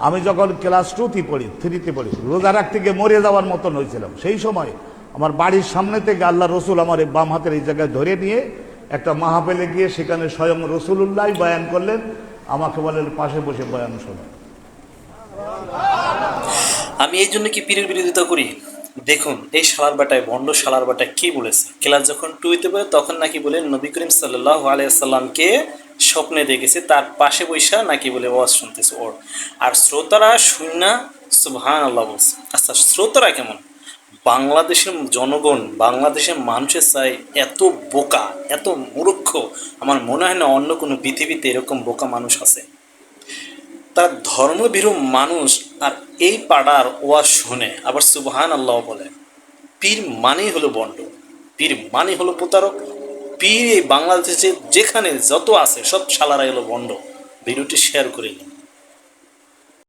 আমি যখন ক্লাস 2তে পড়ি, 3তে পড়ি, রোজা রাখতে গিয়ে মরে যাওয়ার মতন হয়েছিলাম। সেই সময় আমার বাড়ির সামনে থেকে আল্লাহ রসুল আমার এই বাম হাতের এই জায়গায় ধরে নিয়ে একটা মাহফিলে গিয়ে সেখানে স্বয়ং রসুলুল্লাহ বয়ান করলেন, আমাকে বলেন পাশে বসে বয়ান শোনো। আমি এই জন্য কি পীরের বিরোধিতা করি? দেখুন, এই শালার বাটায়, ভণ্ড শালার বাটায় কি বলেছে। ক্লাস যখন 2তে পড়ে তখন নাকি বলে নবী করিম সাল্লাল্লাহু আলাইহি সাল্লামকে স্বপ্নে দেখেছে, তার পাশে বৈশা নাকি বলে ওয়াজ শুনতেছে ওর। আর শ্রোতারা শুননা সুবহানাল্লাহ বলছে। আচ্ছা, শ্রোতারা কেমন? বাংলাদেশের জনগণ, বাংলাদেশের মানুষের চাই এত বোকা, এত মূর্খ আমার মনে হয় না অন্য কোনো পৃথিবীতে এরকম বোকা মানুষ আছে। তার ধর্মভীরু মানুষ আর এই পাড়ার ওয়াজ শুনে আবার সুবহানাল্লাহ বলে। পীর মানেই হলো বন্ড, পীর মানে হলো প্রতারক। পীর এই বাংলাদেশে যেখানে যত আছে সব শালারাই হলো বন্ড। ভিডিওটি শেয়ার করে নিন।